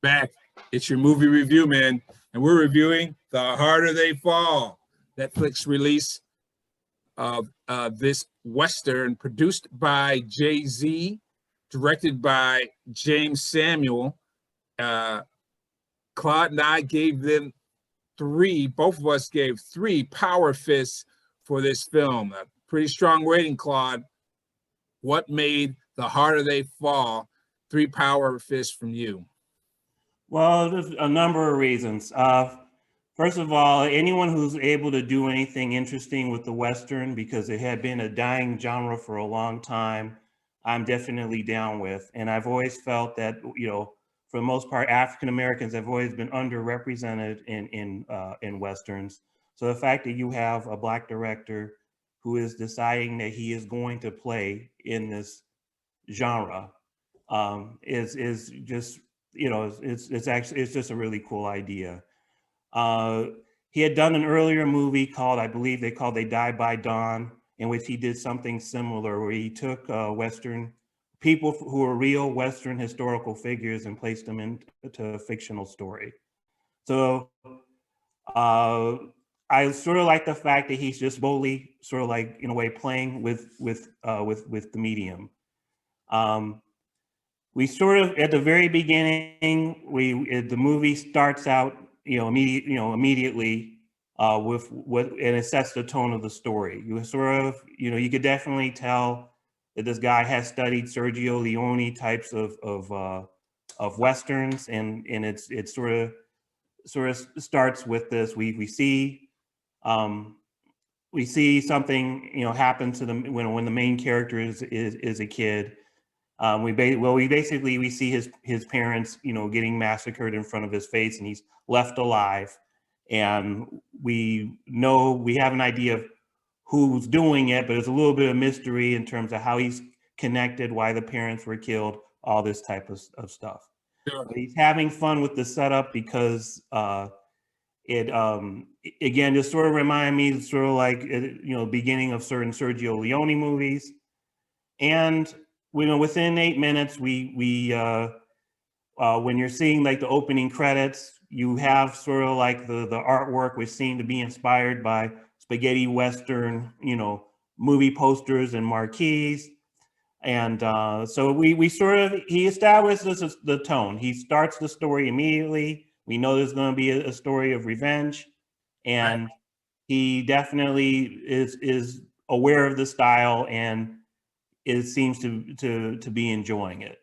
Back. It's your movie review, man. And we're reviewing The Harder They Fall, Netflix release of this Western produced by Jay-Z, directed by James Samuel. Claude and I gave them both of us gave 3 power fists for this film. A pretty strong rating, Claude. What made The Harder They Fall 3 power fists from you? Well, there's a number of reasons. First of all, anyone who's able to do anything interesting with the Western, because it had been a dying genre for a long time, I'm definitely down with. And I've always felt that, you know, for the most part, African Americans have always been underrepresented in Westerns. So the fact that you have a Black director who is deciding that he is going to play in this genre is just, you know, it's just a really cool idea. He had done an earlier movie called, I believe They Die by Dawn, in which he did something similar, where he took Western people who are real Western historical figures and placed them into a fictional story. So I sort of like the fact that he's just boldly sort of like, in a way, playing with the medium. We sort of, at the very beginning, the movie starts out, immediately with what, and it sets the tone of the story. You sort of, you could definitely tell that this guy has studied Sergio Leone types of Westerns, and it sort of starts with this. We see something, happen to them when the main character is a kid. We see his parents, getting massacred in front of his face, and he's left alive. And we have an idea of who's doing it, but there's a little bit of mystery in terms of how he's connected, why the parents were killed, all this type of stuff. Sure. He's having fun with the setup because it again just sort of reminded me sort of like beginning of certain Sergio Leone movies. And within 8 minutes, when you're seeing like the opening credits, you have sort of like the artwork, which seemed to be inspired by spaghetti Western, movie posters and marquees. And so he establishes the tone. He starts the story immediately. We know there's going to be a story of revenge, and he definitely is aware of the style, and it seems to be enjoying it.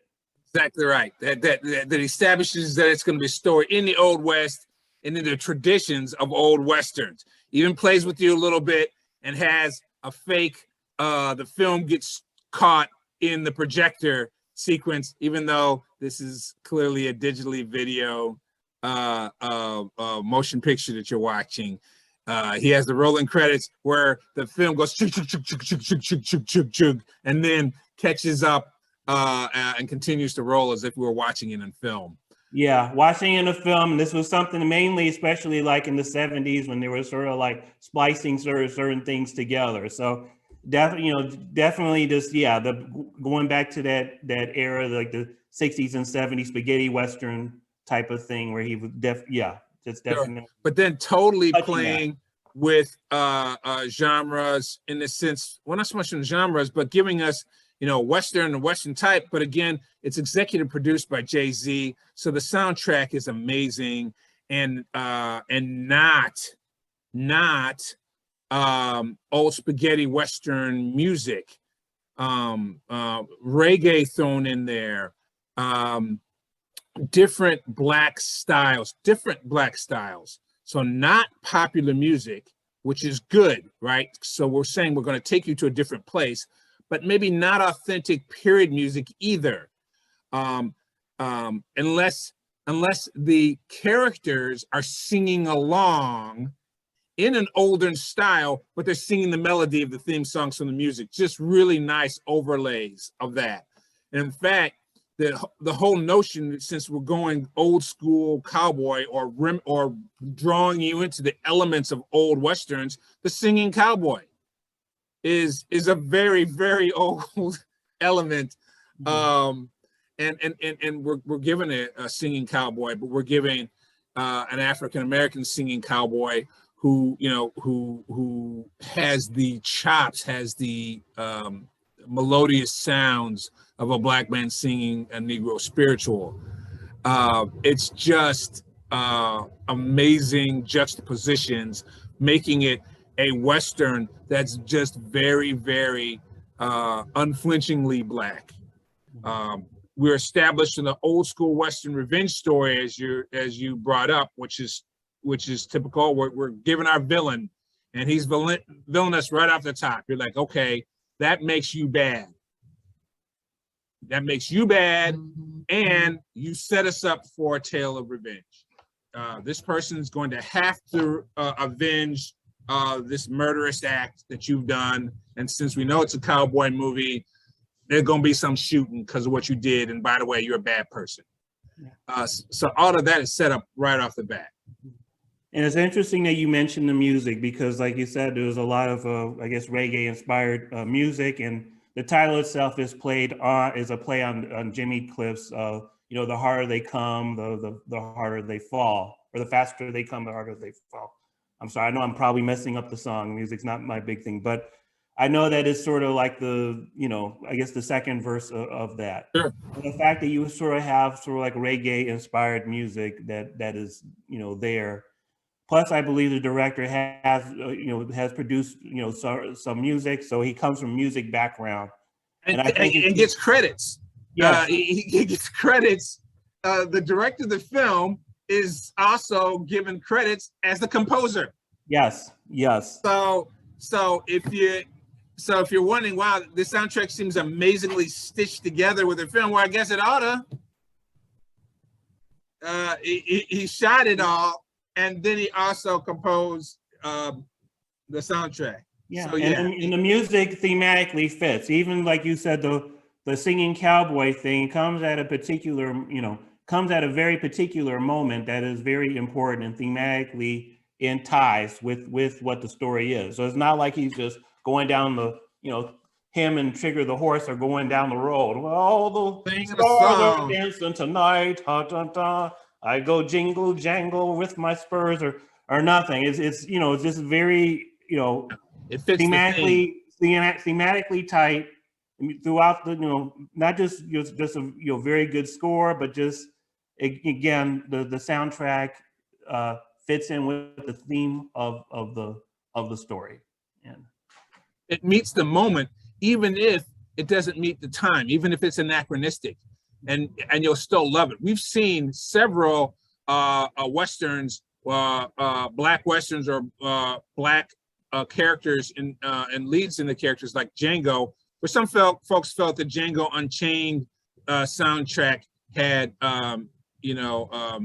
Exactly right. That establishes that it's going to be a story in the Old West and in the traditions of Old Westerns. Even plays with you a little bit and has a fake. The film gets caught in the projector sequence, even though this is clearly a digitally video motion picture that you're watching. He has the rolling credits where the film goes chug, chug, chug, chug, chug, chug, chug, chug, chug, chug, and then catches up and continues to roll as if we were watching it in film. Yeah, watching in a film. This was something mainly, especially like in the 70s, when they were sort of like splicing certain things together. So definitely just, going back to that era, like the 60s and 70s spaghetti Western type of thing, where he was just definitely. Sure. But then totally playing with genres in the sense, well, not so much in genres, but giving us, Western and Western type. But again, it's executive produced by Jay-Z, so the soundtrack is amazing, and not old spaghetti Western music, reggae thrown in there, different black styles. So not popular music, which is good, right? So we're saying we're going to take you to a different place, but maybe not authentic period music either, unless the characters are singing along in an older style, but they're singing the melody of the theme songs from the music. Just really nice overlays of that. And in fact, the whole notion, since we're going old school cowboy or drawing you into the elements of old Westerns, the singing cowboy is a very, very old element. and we're giving a singing cowboy, but we're giving an African-American singing cowboy who, you know, who has the chops, has the melodious sounds of a black man singing a Negro spiritual. It's just amazing juxtapositions, making it a Western that's just very, very unflinchingly black. We're established in the old school Western revenge story, as you brought up, which is typical. We're giving our villain, and he's villainous right off the top. You're like, okay, that makes you bad. That makes you bad, and you set us up for a tale of revenge. This person is going to have to avenge this murderous act that you've done. And since we know it's a cowboy movie, there's going to be some shooting because of what you did. And by the way, you're a bad person. So all of that is set up right off the bat. And it's interesting that you mentioned the music, because like you said, there was a lot of, I guess, reggae inspired music, and the title itself is a play on Jimmy Cliff's, you know, the harder they come, the harder they fall, or the faster they come, the harder they fall. I'm sorry, I know I'm probably messing up the song. Music's not my big thing, but I know that it's sort of like the, you know, I guess the second verse of that. Sure. And the fact that you sort of have sort of like reggae inspired music that is, you know, there. Plus, I believe the director has, you know, has produced, you know, some music, so he comes from music background, and I think and gets credits. Yeah, he gets credits. The director of the film is also given credits as the composer. yes. So if you're wondering, wow, the soundtrack seems amazingly stitched together with the film, well, I guess it oughta. He shot it all. And then he also composed the soundtrack. Yeah, so, yeah. And the music thematically fits. Even like you said, the singing cowboy thing comes at a particular, you know, comes at a very particular moment that is very important and thematically in ties with what the story is. So it's not like he's just going down the, you know, him and Trigger the horse are going down the road. Well, the stars are dancing tonight. Ha, da, da. I go jingle jangle with my spurs, or nothing. It's you know, it's just very, you know, it fits thematically tight throughout the, you know, not just a, you know, very good score, but just again the soundtrack fits in with the theme of the story, and it meets the moment, even if it doesn't meet the time, even if it's anachronistic. And you'll still love it. We've seen several westerns, black westerns, or black characters and leads in the characters, like Django, where some folks felt the Django Unchained soundtrack had, you know,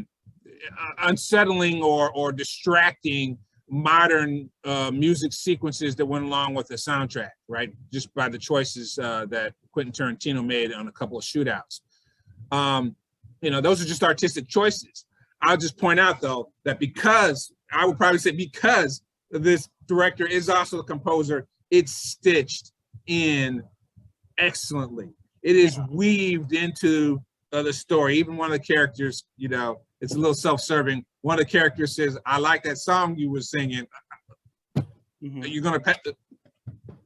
unsettling or distracting modern music sequences that went along with the soundtrack, right? Just by the choices that Quentin Tarantino made on a couple of shootouts. You know, those are just artistic choices. I'll just point out, though, that because this director is also the composer, it's stitched in excellently. It is weaved into the story. Even one of the characters, you know, it's a little self-serving. One of the characters says, "I like that song you were singing. Mm-hmm. You're gonna pet the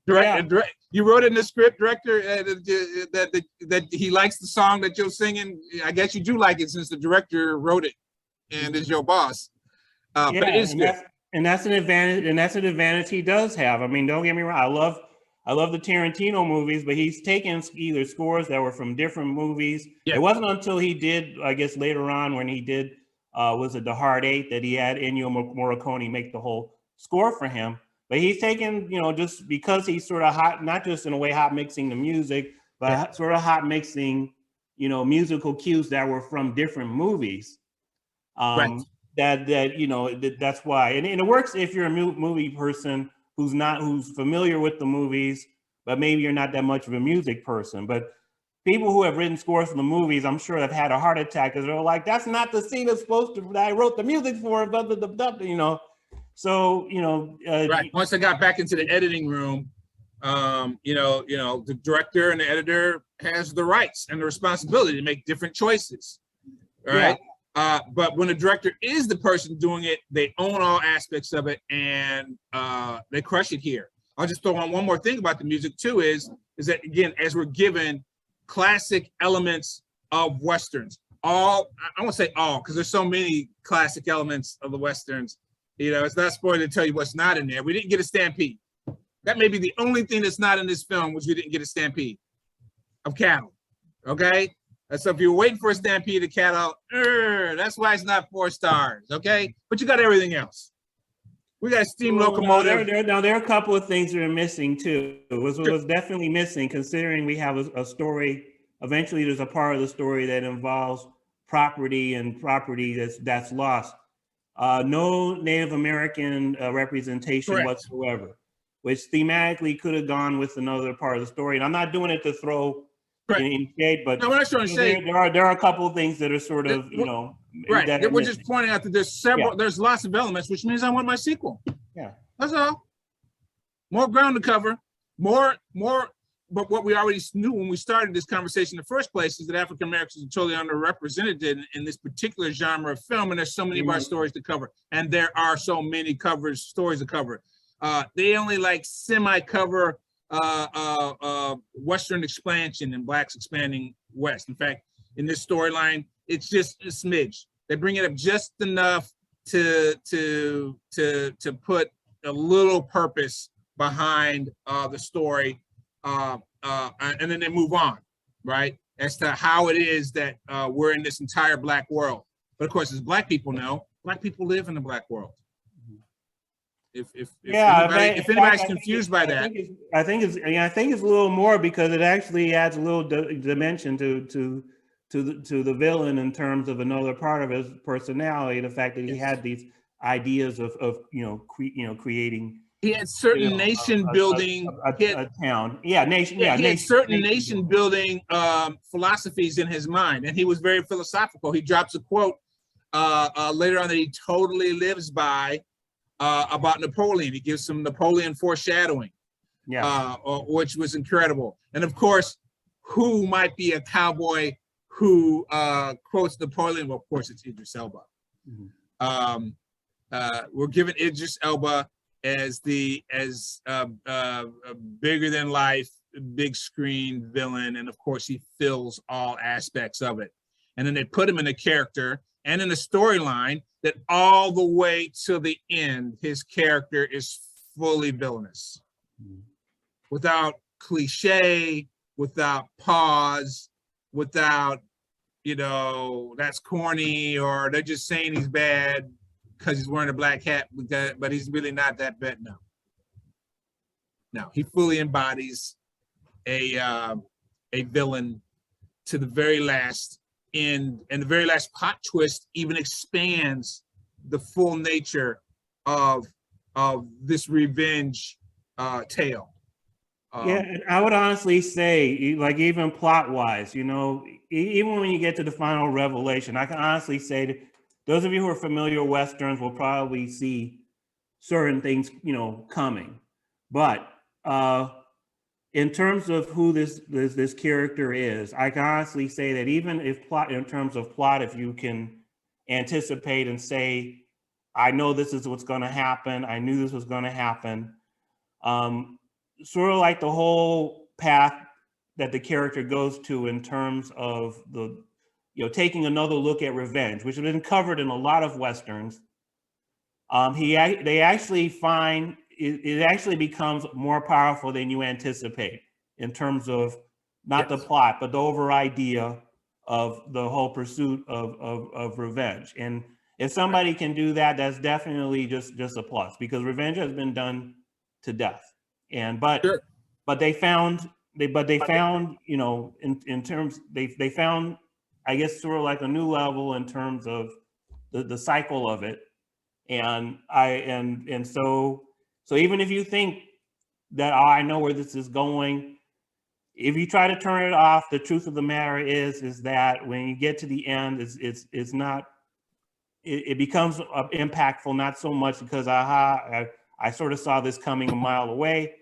director." You wrote in the script, director, that he likes the song that you're singing. I guess you do like it since the director wrote it and is your boss. But it is good. That's an advantage, and that's an advantage he does have. I mean, don't get me wrong. I love the Tarantino movies, but he's taken either scores that were from different movies. Yeah. It wasn't until he did, I guess, later on when he did, was it The Hard Eight, that he had Ennio Morricone make the whole score for him. But he's taken, you know, just because he's sort of hot, not just in a way hot mixing the music, but sort of hot mixing, you know, musical cues that were from different movies. Right. That you know, that's why, and it works if you're a movie person who's familiar with the movies, but maybe you're not that much of a music person. But people who have written scores for the movies, I'm sure, have had a heart attack because they're like, "That's not the scene that's supposed to that I wrote the music for," you know. So, you know, right. Once I got back into the editing room, The director and the editor has the rights and the responsibility to make different choices, right? But when the director is the person doing it, they own all aspects of it, and they crush it here. I'll just throw on one more thing about the music too, is that, again, as we're given classic elements of Westerns, I won't say all, because there's so many classic elements of the Westerns, it's not spoiling to tell you what's not in there. We didn't get a stampede. That may be the only thing that's not in this film, was we didn't get a stampede of cattle, okay? And so if you're waiting for a stampede of cattle, that's why it's not 4 stars, okay? But you got everything else. We got a steam locomotive. There are a couple of things that are missing too. Was definitely missing, considering we have a story. Eventually, there's a part of the story that involves property that's lost. No Native American representation Correct. whatsoever, which thematically could have gone with another part of the story. And I'm not doing it to throw in shade, but no, we're not trying to say there are a couple of things that are sort of right. We're just pointing out that there's lots of elements, which means I want my sequel. Yeah, that's all. More ground to cover, more. But what we already knew when we started this conversation in the first place is that African Americans are totally underrepresented in this particular genre of film, and there's so many of our stories to cover, and there are so many stories to cover. They only semi-cover Western expansion and Blacks expanding West. In fact, in this storyline, it's just a smidge. They bring it up just enough to put a little purpose behind the story, and then they move on, right? As to how it is that we're in this entire Black world. But of course, as Black people know, Black people live in the Black world. If anybody's confused by that, I think it's a little more, because it actually adds a little dimension to the villain in terms of another part of his personality. The fact that he had these ideas of creating. He had certain nation building a town. Yeah, nation. Yeah, he had certain nation building philosophies in his mind, and he was very philosophical. He drops a quote later on that he totally lives by. About Napoleon. He gives some Napoleon foreshadowing, which was incredible. And of course, who might be a cowboy who quotes Napoleon? Well, of course, it's Idris Elba. We're given Idris Elba as a bigger than life, big screen villain, and of course, he fills all aspects of it. And then they put him in a character and in a storyline that all the way to the end, his character is fully villainous, without cliche, without pause, without, that's corny, or they're just saying he's bad because he's wearing a black hat, but he's really not that bad. No, he fully embodies a villain to the very last. And the very last plot twist even expands the full nature of this revenge tale. And I would honestly say, even plot-wise, even when you get to the final revelation, I can honestly say that those of you who are familiar with Westerns will probably see certain things, coming. But in terms of who this character is, I can honestly say that even in terms of plot, if you can anticipate and say, I know this is what's going to happen, I knew this was going to happen, sort of like the whole path that the character goes to in terms of taking another look at revenge, which has been covered in a lot of Westerns. They actually find it actually becomes more powerful than you anticipate in terms of not the plot, but the overall idea of the whole pursuit of revenge. And if somebody can do that, that's definitely just a plus, because revenge has been done to death. But they found, in terms, they found, I guess, sort of like a new level in terms of the cycle of it. So even if you think that, I know where this is going, if you try to turn it off, the truth of the matter is that when you get to the end, it's not, it becomes impactful, not so much because I sort of saw this coming a mile away,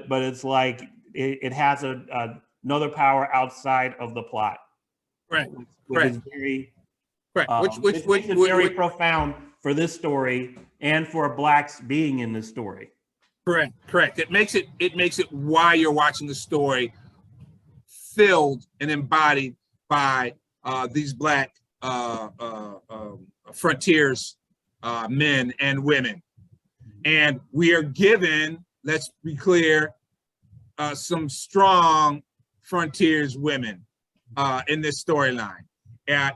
but it's like it has another power outside of the plot. Right. Which is very, right. Which makes it very profound for this story and for Blacks being in this story. Correct. It makes it while you're watching the story filled and embodied by these Black frontiers men and women. And we are given, let's be clear, some strong frontiers women in this storyline.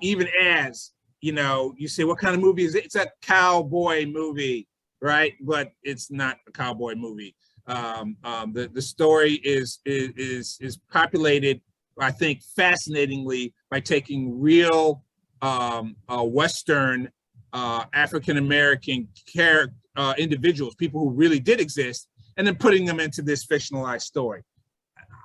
Even as, you say, what kind of movie is it? It's a cowboy movie, right? But it's not a cowboy movie. The story is populated, I think, fascinatingly by taking real Western African-American individuals, people who really did exist, and then putting them into this fictionalized story.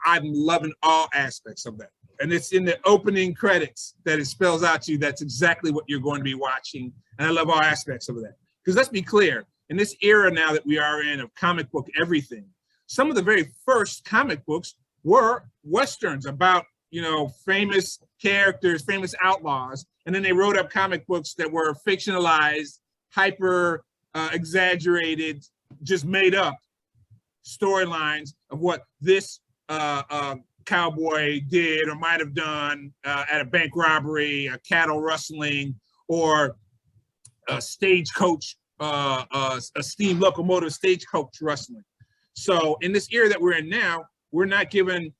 I'm loving all aspects of that. And it's in the opening credits that it spells out to you that's exactly what you're going to be watching. And I love all aspects of that. Because let's be clear, in this era now that we are in of comic book everything, some of the very first comic books were Westerns about, famous characters, famous outlaws. And then they wrote up comic books that were fictionalized, hyper exaggerated, just made up storylines of what this cowboy did or might have done at a bank robbery, a cattle rustling, or a stagecoach, a steam locomotive stagecoach rustling. So in this era that we're in now, we're not given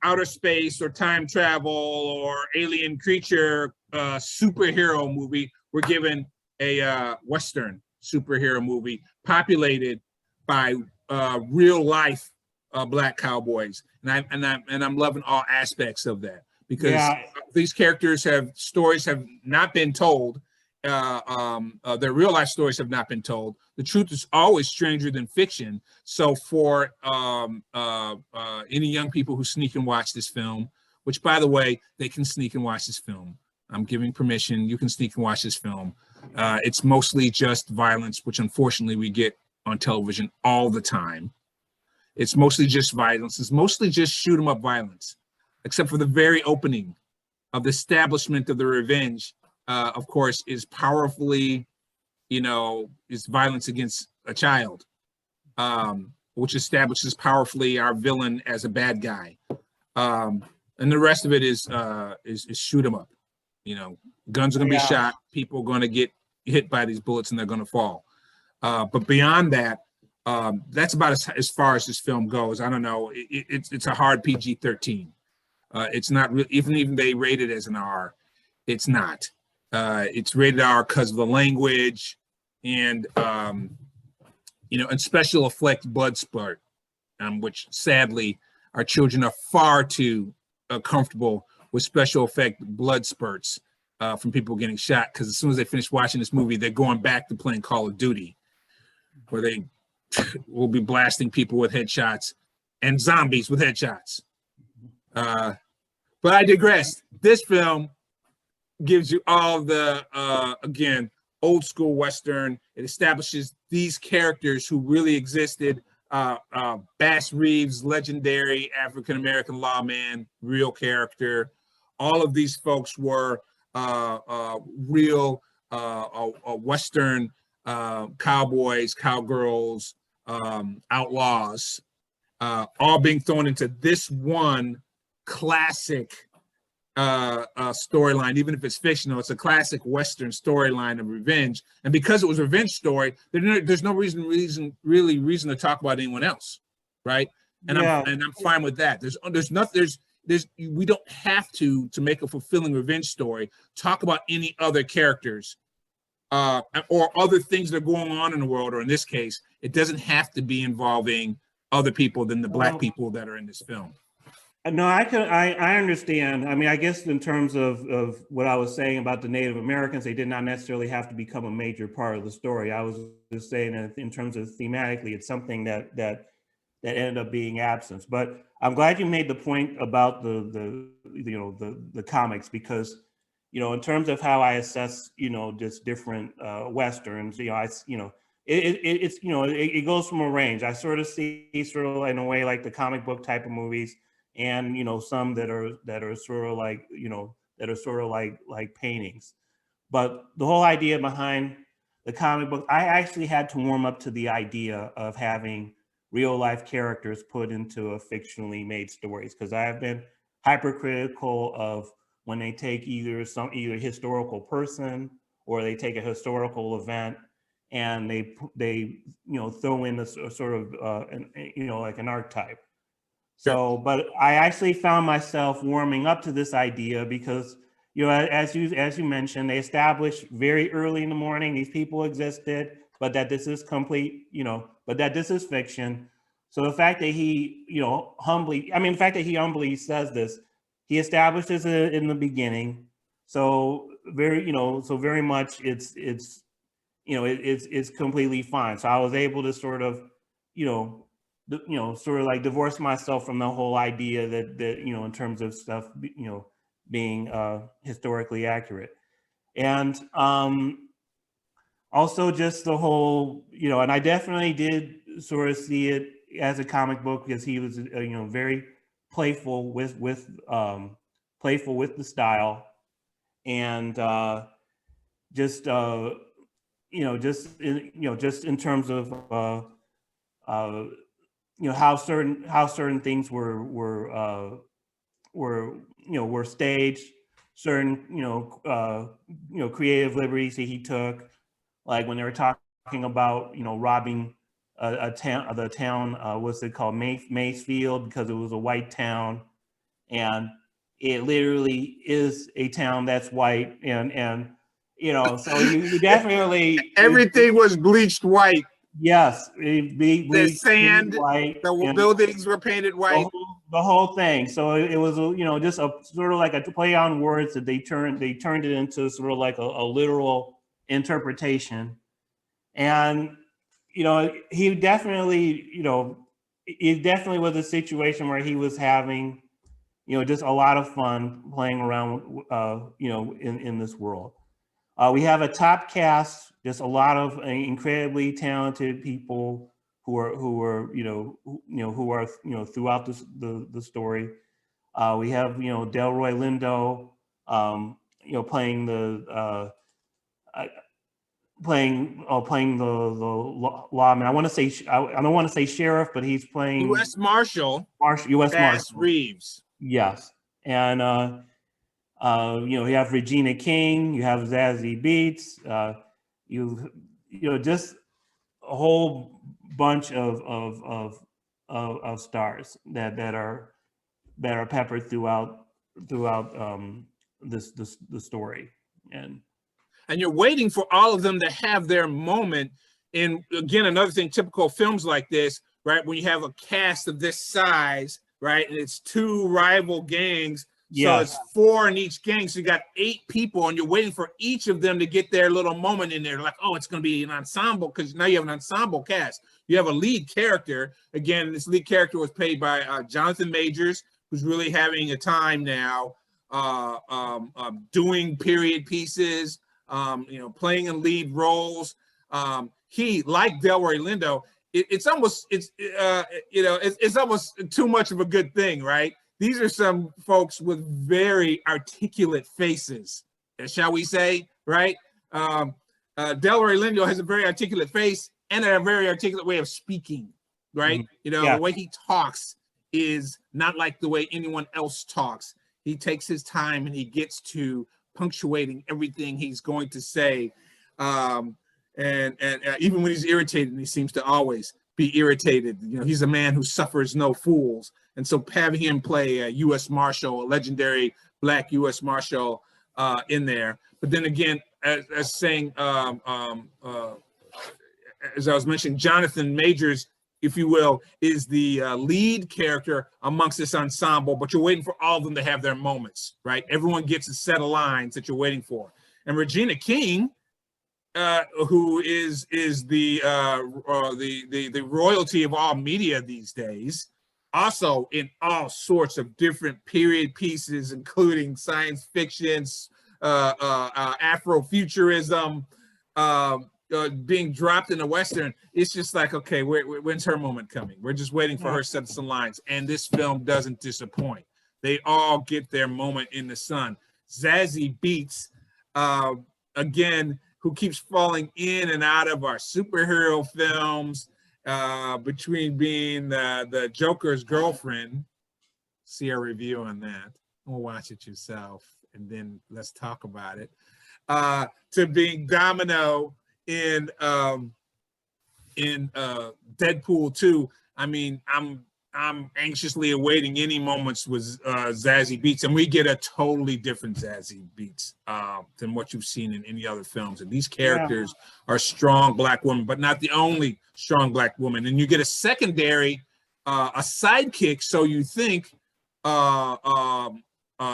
outer space or time travel or alien creature superhero movie. We're given a Western superhero movie populated by real life Black cowboys, and I'm loving all aspects of that, because these characters stories have not been told. Their real life stories have not been told. The truth is always stranger than fiction. So for any young people who sneak and watch this film, which, by the way, they can sneak and watch this film. I'm giving permission. You can sneak and watch this film. It's mostly just violence, which unfortunately we get on television all the time. It's mostly just violence. It's mostly just shoot 'em up violence, except for the very opening of the establishment of the revenge, of course, is powerfully, is violence against a child, which establishes powerfully our villain as a bad guy. And the rest of it is shoot 'em up. Guns are going to be shot. People are going to get hit by these bullets and they're going to fall. But beyond that, that's about as far as this film goes. I don't know. It's a hard PG-13. It's not really, even they rate it as an R. It's not. It's rated R because of the language and and special effect blood spurt, which sadly our children are far too comfortable with special effect blood spurts from people getting shot, because as soon as they finish watching this movie, they're going back to playing Call of Duty, where they will be blasting people with headshots and zombies with headshots. But I digress. This film gives you all the, again, old school Western. It establishes these characters who really existed. Bass Reeves, legendary African-American lawman, real character. All of these folks were real Western cowboys, cowgirls, outlaws, all being thrown into this one classic storyline. Even if it's fictional, it's a classic Western storyline of revenge. And because it was a revenge story, there's no reason to talk about anyone else, right? And I'm fine with that. We don't have to make a fulfilling revenge story talk about any other characters or other things that are going on in the world, or in this case, it doesn't have to be involving other people than the Black people that are in this film. No, I understand. I mean, I guess in terms of what I was saying about the Native Americans, they did not necessarily have to become a major part of the story. I was just saying that in terms of thematically, it's something that ended up being absent. But I'm glad you made the point about the comics, because in terms of how I assess just different Westerns, it's, you know, it goes from a range. I sort of see sort of in a way like the comic book type of movies, and you know, some that are sort of like, you know, that are sort of like paintings. But the whole idea behind the comic book, I actually had to warm up to the idea of having real life characters put into a fictionally made stories, because I have been hypercritical of when they take either historical person, or they take a historical event and they you know, throw in a sort of you know, like an archetype. Sure. So, but I actually found myself warming up to this idea because, you know, as you mentioned, they established very early in the morning these people existed, but that this is complete, you know, but that this is fiction. So the fact that he, you know, humbly, I mean, the fact that he humbly says this, he establishes it in the beginning. So very, you know, so very much it's you know, it's completely fine. So I was able to sort of, you know, you know, sort of like divorce myself from the whole idea that you know, in terms of stuff, you know, being historically accurate. And also just the whole, you know, and I definitely did sort of see it as a comic book because he was, you know, very playful playful with the style, and just you know, you know, just in terms of uh, you know, how certain things were, you know, were staged, certain, you know, creative liberties that he took, like when they were talking about, you know, robbing a town, the town, what's it called, Macefield, because it was a white town, and it literally is a town that's white, and you know, so you definitely Everything was bleached white. yes, The bleached sand, white, the and buildings were painted white. the whole thing. So it was, you know, just a sort of like a play on words that they turned it into sort of like a literal interpretation. And you know, he definitely, you know, it definitely was a situation where he was having, you know, just a lot of fun playing around, you know, in this world. We have a top cast, just a lot of incredibly talented people who are who are, you know, throughout the story. We have, you know, Delroy Lindo, you know, playing the uh, playing the lawman. I want to say I don't want to say sheriff, but he's playing U.S. Marshal U.S. Bass Marshal. Reeves. Yes, and you know, you have Regina King, you have Zazie Beetz, you know, just a whole bunch of stars that are peppered throughout the story. And you're waiting for all of them to have their moment. And again, another thing, typical films like this, right? When you have a cast of this size, right? And it's two rival gangs. So Yes. it's 4 in each gang. So you got 8 people, and you're waiting for each of them to get their little moment in there. Like, oh, it's going to be an ensemble, because now you have an ensemble cast. You have a lead character. Again, this lead character was played by Jonathan Majors, who's really having a time now doing period pieces, you know, playing in lead roles. He, like Delroy Lindo, it's almost you know, it's almost too much of a good thing, right? These are some folks with very articulate faces, shall we say, right? Delroy Lindo has a very articulate face and a very articulate way of speaking, right? Mm-hmm. You know, Yeah. the way he talks is not like the way anyone else talks. He takes his time and he gets to punctuating everything he's going to say. And even when he's irritated, he seems to always be irritated. You know, he's a man who suffers no fools. And so having him play a U.S. Marshal, a legendary Black U.S. Marshal in there. But then again, as saying, as I was mentioning, Jonathan Majors, if you will, is the lead character amongst this ensemble, but you're waiting for all of them to have their moments, right? Everyone gets a set of lines that you're waiting for. And Regina King, who is the royalty of all media these days, also in all sorts of different period pieces, including science fiction, Afrofuturism, being dropped in a Western, it's just like, okay, when's her moment coming? We're just waiting for her to set some lines. And this film doesn't disappoint. They all get their moment in the sun. Zazie Beetz, again, who keeps falling in and out of our superhero films, between being the Joker's girlfriend. See our review on that. We'll watch it yourself, and then let's talk about it. To being Domino in Deadpool 2. I mean, I'm anxiously awaiting any moments with Zazie Beetz, and we get a totally different Zazie Beetz than what you've seen in any other films. And these characters are strong Black women, but not the only strong Black woman. And you get a secondary, a sidekick, so you think, a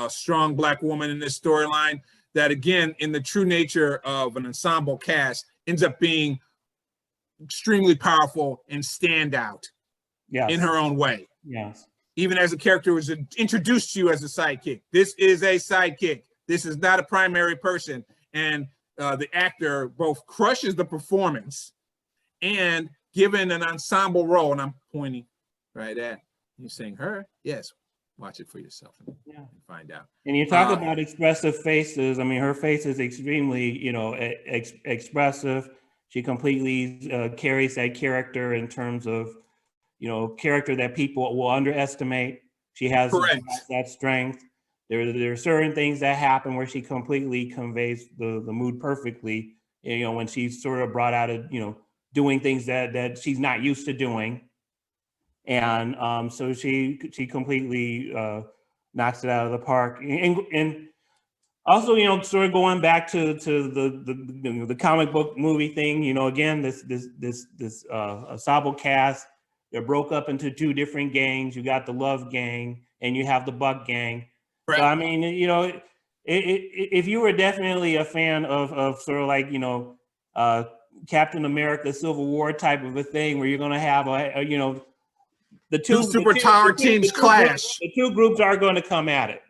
strong Black woman in this storyline that, again, in the true nature of an ensemble cast, ends up being extremely powerful and stand out. Yes. In her own way. Yes. Even as a character was introduced to you as a sidekick. This is a sidekick. This is not a primary person. And the actor both crushes the performance and given an ensemble role. And I'm pointing right at you, saying her. Yes. Watch it for yourself and find out. And you talk about expressive faces. I mean, her face is extremely, expressive. She completely carries that character in terms of, character that people will underestimate. She has that strength. There are certain things that happen where she completely conveys the mood perfectly. When she's sort of brought out of, doing things that she's not used to doing. And so she completely knocks it out of the park. And also, sort of going back to the comic book movie thing, again, this ensemble cast, they're broke up into two different gangs. You got the Love Gang and you have the Buck Gang. Right. So, I mean, if you were definitely a fan of sort of like, Captain America Civil War type of a thing where you're going to have the two superpower teams clash. The two groups are going to come at it.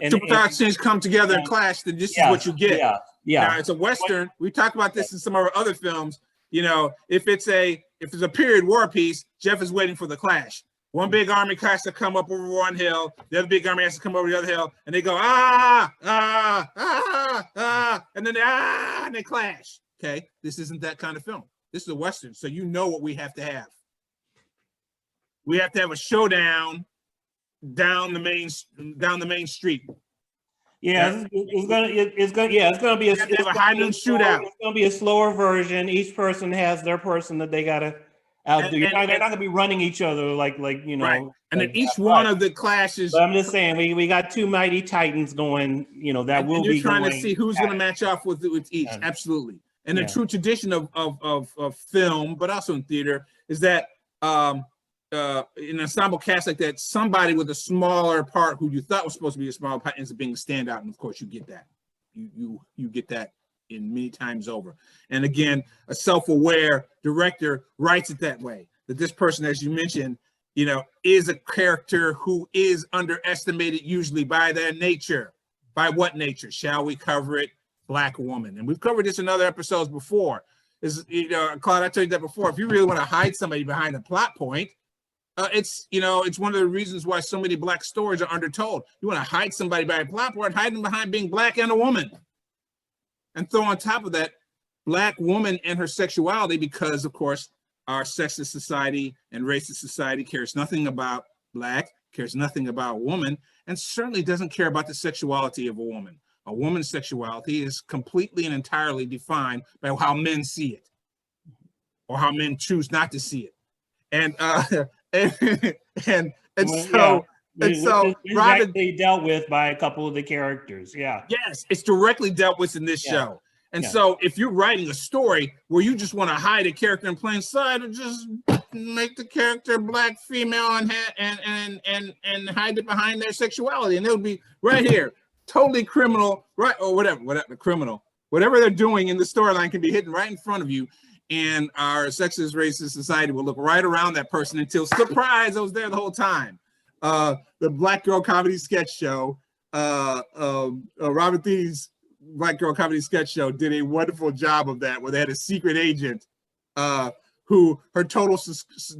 Superpower teams come together and clash, then this is what you get. Now, it's a Western. We talked about this in some of our other films. If it's a period war piece, Jeff is waiting for the clash. One big army has to come up over one hill, the other big army has to come over the other hill, and they go, and then and they clash. Okay, this isn't that kind of film. This is a Western, so you know what we have to have. We have to have a showdown down the main street. Yeah, it's gonna be a high noon shootout. It's gonna be a slower version. Each person has their person that they gotta outdo. They're not gonna be running each other like Right. And like, then each one of the clashes. But I'm just saying, we got two mighty titans going. That will be. You're trying to see who's going to match off with each. Absolutely. And the true tradition of film, but also in theater, is that in an ensemble cast like that, somebody with a smaller part who you thought was supposed to be a smaller part ends up being a standout, and of course you get that. You get that in many times over. And again, a self-aware director writes it that way, that this person, as you mentioned, is a character who is underestimated usually by their nature. By what nature? Shall we cover it? Black woman. And we've covered this in other episodes before. Claude, I told you that before. If you really want to hide somebody behind a plot point, it's one of the reasons why so many Black stories are undertold. You want to hide somebody by a plot point, hide them behind being Black and a woman. And throw on top of that, Black woman and her sexuality, because of course, our sexist society and racist society cares nothing about Black, cares nothing about woman, and certainly doesn't care about the sexuality of a woman. A woman's sexuality is completely and entirely defined by how men see it, or how men choose not to see it. And so Robin dealt with by a couple of the characters. Yeah. Yes, it's directly dealt with in this show. And so if you're writing a story where you just want to hide a character in plain sight, or just make the character Black female and hide it behind their sexuality, and it'll be right here, totally criminal, right? Or whatever criminal, whatever they're doing in the storyline can be hidden right in front of you. And our sexist, racist society will look right around that person until, surprise, I was there the whole time. The Black Girl Comedy Sketch Show, Robert Thieves Black Girl Comedy Sketch Show did a wonderful job of that, where they had a secret agent who her total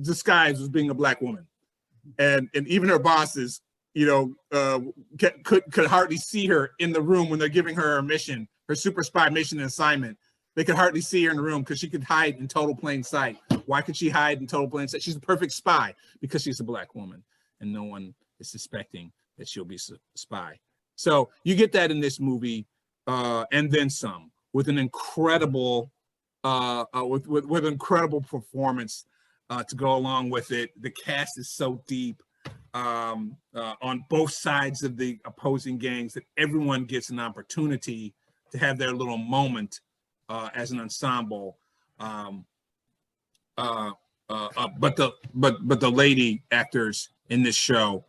disguise was being a Black woman, and even her bosses, could hardly see her in the room when they're giving her mission, her super spy mission and assignment. They could hardly see her in the room because she could hide in total plain sight. Why could she hide in total plain sight? She's a perfect spy because she's a Black woman, and no one is suspecting that she'll be a spy. So you get that in this movie, and then some, with an incredible, with incredible performance to go along with it. The cast is so deep on both sides of the opposing gangs that everyone gets an opportunity to have their little moment as an ensemble. But the lady actors in this show,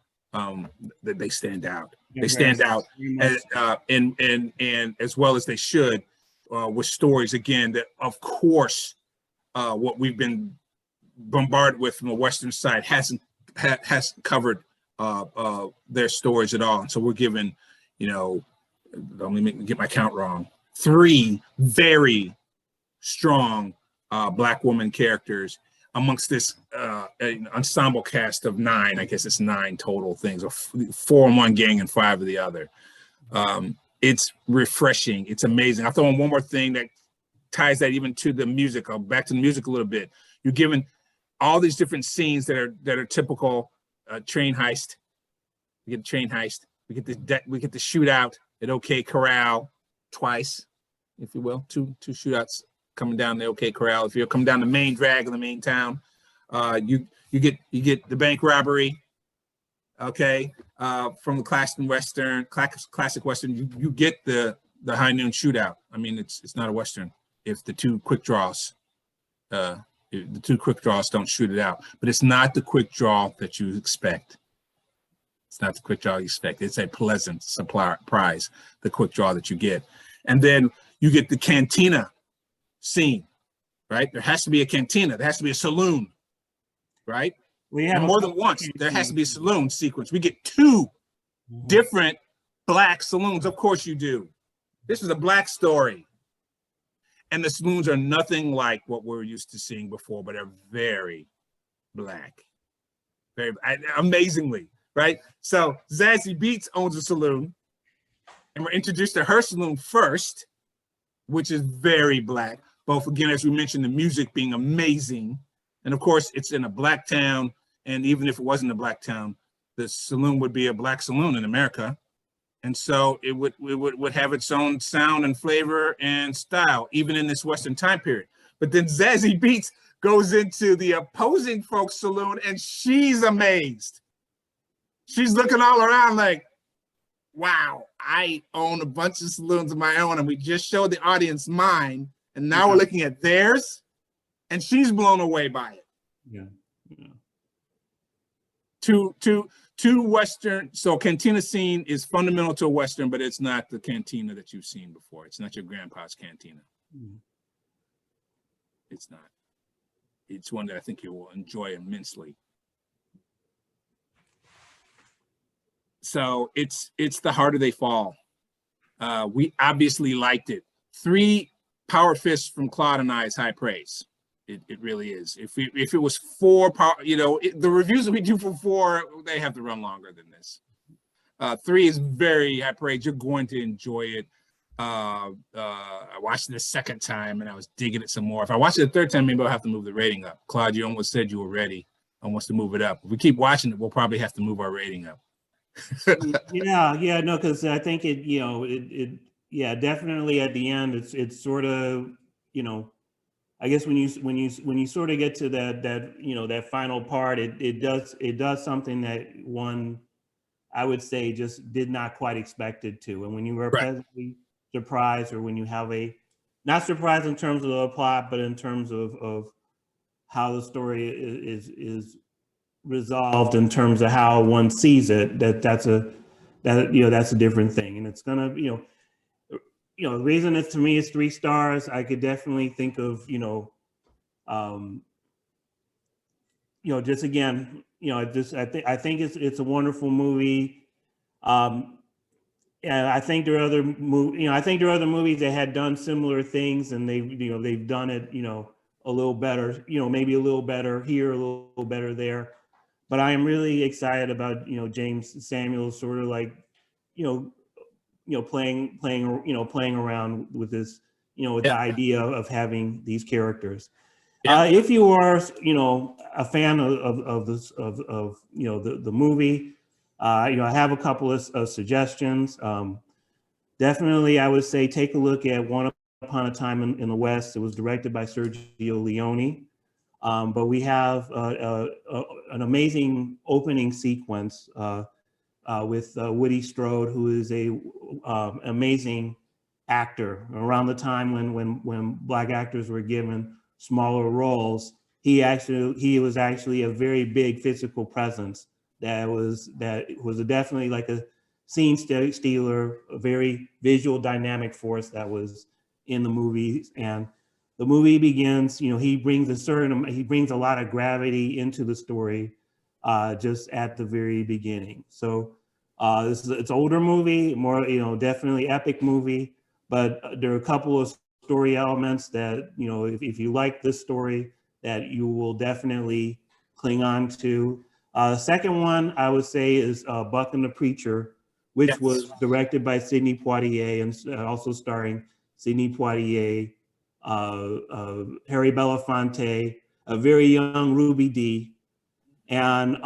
they stand out. They stand out, and as well as they should, with stories again that, of course, what we've been bombarded with from the Western side hasn't covered their stories at all. And so we're given, let me get my count wrong, 3 very strong Black woman characters amongst this ensemble cast of 9. I guess it's 9 total things, or 4 in one gang and 5 of the other. It's refreshing. It's amazing. I'll throw in one more thing that ties that even to the music. I'll back to the music a little bit. You're given all these different scenes that are typical train heist. We get a train heist. We get the shootout at OK Corral twice, if you will. Two shootouts coming down the OK Corral. If you're coming down the main drag in the main town, you get the bank robbery. Okay, from the classic Western, you get the high noon shootout. I mean, it's not a Western if the 2 quick draws, don't shoot it out. But it's not the quick draw that you expect. It's not the quick draw you expect. It's a pleasant surprise, the quick draw that you get. And then you get the cantina scene, right? There has to be a cantina. There has to be a saloon, right? We have more than once. There has to be a saloon sequence. We get 2 different Black saloons. Of course you do. This is a Black story. And the saloons are nothing like what we're used to seeing before, but are very Black. Very amazingly, right? So Zazie Beetz owns a saloon, and we're introduced to her saloon first, which is very Black. Both, again, as we mentioned, the music being amazing. And of course, it's in a Black town. And even if it wasn't a Black town, the saloon would be a Black saloon in America. And so it would have its own sound and flavor and style, even in this Western time period. But then Zazie Beetz goes into the opposing folks' saloon, and she's amazed. She's looking all around like, wow, I own a bunch of saloons of my own, and we just showed the audience mine, and now we're looking at theirs, and she's blown away by it. Yeah. Two Western, so cantina scene is fundamental to a Western, but it's not the cantina that you've seen before. It's not your grandpa's cantina. It's not. It's one that I think you will enjoy immensely. So it's The Harder They Fall. We obviously liked it. 3 power fists from Claude and I is high praise. It really is. If it was 4 power, the reviews that we do for 4, they have to run longer than this. 3 is very high praise. You're going to enjoy it. I watched it a second time and I was digging it some more. If I watch it a third time, maybe I'll have to move the rating up. Claude, you almost said you were ready. Almost to move it up. If we keep watching it, we'll probably have to move our rating up. No, because I think definitely at the end, it's sort of, I guess when you sort of get to that final part, it does something that one, I would say, just did not quite expect it to. And when you were pleasantly surprised, or when you have not surprised in terms of the plot, but in terms of how the story is resolved, in terms of how one sees it, that's a different thing. And it's gonna, the reason it's, to me, it's 3 stars. I could definitely think of, just again, I think it's a wonderful movie. And I think there are other I think there are other movies that had done similar things, and they've done it, a little better, maybe a little better here, a little better there. But I am really excited about, James Samuels sort of like, you know, playing around with this, with the Yeah, idea of having these characters. yeah, If you are, a fan of this the movie, I have a couple of suggestions. Definitely, I would say take a look at Once Upon a Time in the West. It was directed by Sergio Leone. But we have an amazing opening sequence with Woody Strode, who is a amazing actor. Around the time when Black actors were given smaller roles, he was actually a very big physical presence that was definitely like a scene stealer, a very visual dynamic force that was in the movie. And the movie begins, he brings a lot of gravity into the story just at the very beginning. So it's an older movie, more, definitely epic movie, but there are a couple of story elements that, if you like this story, that you will definitely cling on to. The second one I would say is Buck and the Preacher, which yes, was directed by Sidney Poitier and also starring Sidney Poitier, Harry Belafonte, a very young Ruby Dee. And,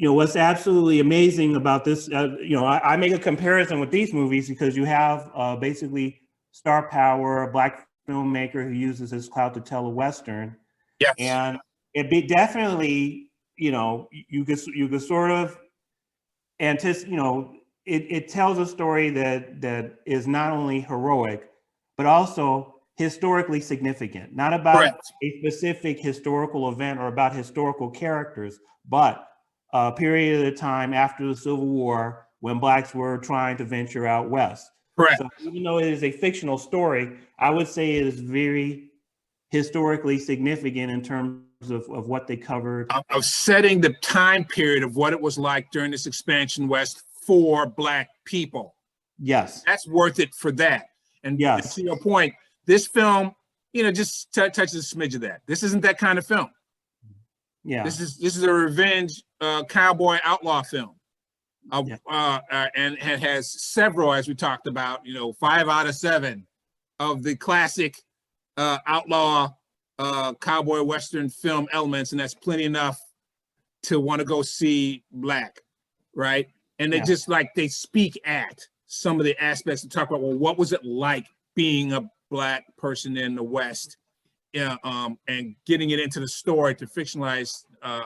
what's absolutely amazing about this, I make a comparison with these movies because you have basically star power, a Black filmmaker who uses his clout to tell a Western. yes, And it be definitely, you could sort of anticipate, it tells a story that is not only heroic, but also historically significant, not about correct, a specific historical event or about historical characters, but a period of time after the Civil War when Blacks were trying to venture out west. correct. So even though it is a fictional story, I would say it is very historically significant in terms of what they covered. Of setting the time period of what it was like during this expansion west for Black people. Yes. That's worth it for that. And Yes. to your point, this film, just touches a smidge of that. This isn't that kind of film. Yeah. This is a revenge cowboy outlaw film. And it has several, as we talked about, 5 out of 7 of the classic outlaw cowboy Western film elements, and that's plenty enough to want to go see Black, right? And they just they speak at some of the aspects to talk about, well, what was it like being a Black person in the West? And getting it into the story to fictionalize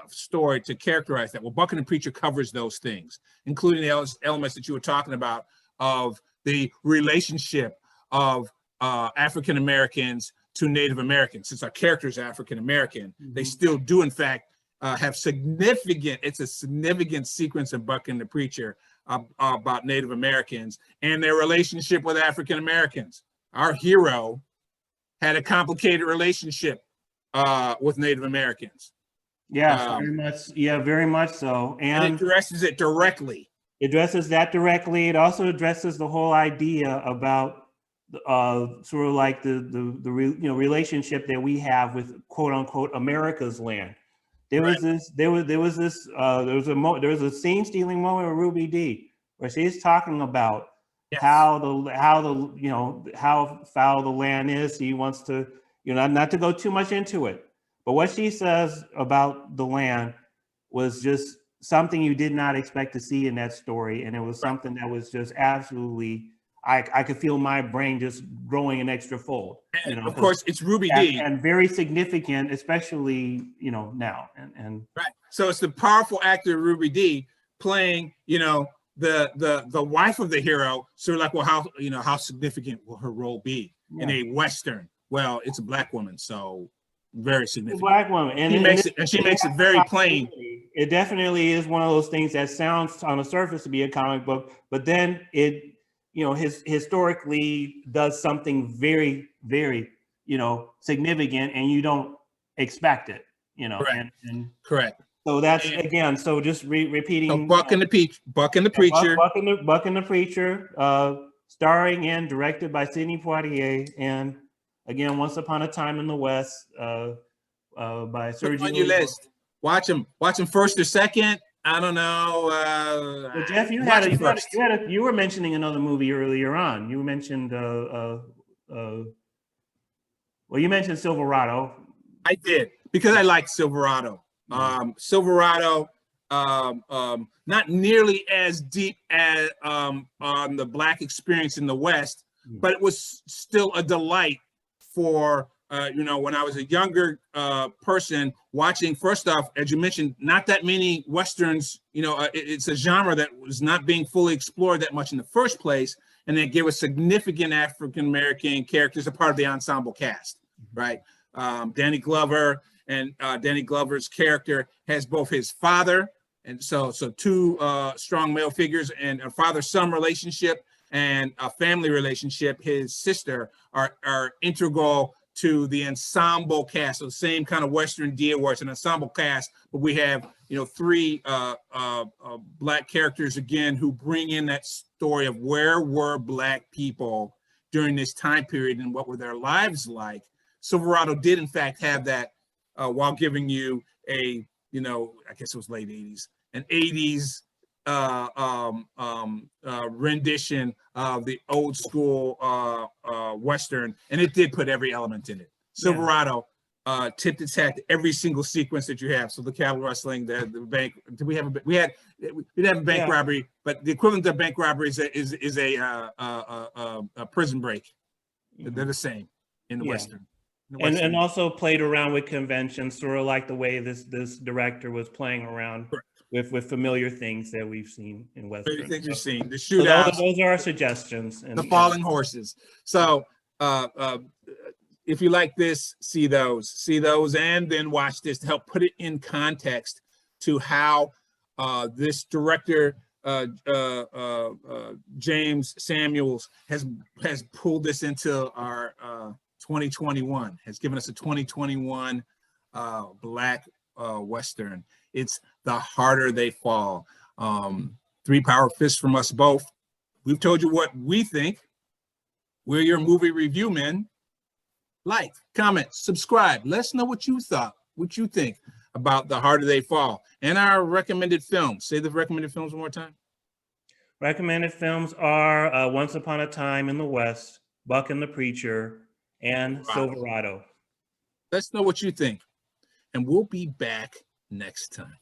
story to characterize that. Well, Buck and the Preacher covers those things, including the elements that you were talking about of the relationship of African Americans to Native Americans. Since our character is African American, they still do, in fact, have significant. It's a significant sequence in Buck and the Preacher about Native Americans and their relationship with African Americans. Our hero had a complicated relationship with Native Americans. Yeah, very much. Yeah, very much so. And it addresses it directly. It addresses that directly. It also addresses the whole idea about sort of like the relationship that we have with quote unquote America's land. There was a scene stealing moment with Ruby Dee where she's talking about how foul the land is. He wants to, not to go too much into it, but what she says about the land was just something you did not expect to see in that story, and it was something that was just absolutely. I could feel my brain just growing an extra fold. Of course, it's Ruby Dee, and very significant, especially now. And right. So it's the powerful actor Ruby Dee playing, the wife of the hero. So like, well, how significant will her role be in a Western? Well, it's a Black woman, so very significant. Black woman, and she makes it very plain. It definitely is one of those things that sounds on the surface to be a comic book, but then it, historically does something very, very, significant, and you don't expect it. Correct. And Correct. So that's And again. So just repeating. so Buck and the Preacher. Buck and the Preacher, starring and directed by Sidney Poitier, and again, Once Upon a Time in the West, by Put 'em Sergio on your Leone. list. Watch them first or second. I don't know. Well, Jeff, Watch them first. you were mentioning another movie earlier on. You mentioned well, you mentioned Silverado. I did because I like Silverado. Silverado, not nearly as deep as on the Black experience in the West, but it was still a delight for when I was a younger person watching. First off, as you mentioned, not that many Westerns. It's a genre that was not being fully explored that much in the first place, and they gave us significant African American characters, a part of the ensemble cast, right? Danny Glover, and Danny Glover's character has both his father, and so two strong male figures, and a father-son relationship and a family relationship. His sister are integral to the ensemble cast. So the same kind of Western deal where it's an ensemble cast, but we have three Black characters again who bring in that story of where were Black people during this time period and what were their lives like. Silverado did in fact have that, while giving you I guess it was late 80s, an 80s rendition of the old school Western, and it did put every element in it. Silverado tipped its hat to every single sequence that you have. So the cattle rustling, the bank. We didn't have a bank robbery, but the equivalent of bank robbery is a prison break. They're the same in the Western. And also played around with conventions, sort of like the way this director was playing around with familiar things that we've seen in Western. Familiar things you've seen, the shootouts. So those are our suggestions. And the falling horses. So if you like this, see those, and then watch this to help put it in context to how this director, James Samuels, has pulled this into our 2021, has given us a 2021 Black Western. It's The Harder They Fall. 3 power fists from us both. We've told you what we think. We're your movie review men. Like, comment, subscribe. Let us know what you thought, what you think about The Harder They Fall and our recommended films. Say the recommended films one more time. Recommended films are Once Upon a Time in the West, Buck and the Preacher, and Silverado. Let us know what you think, and we'll be back next time.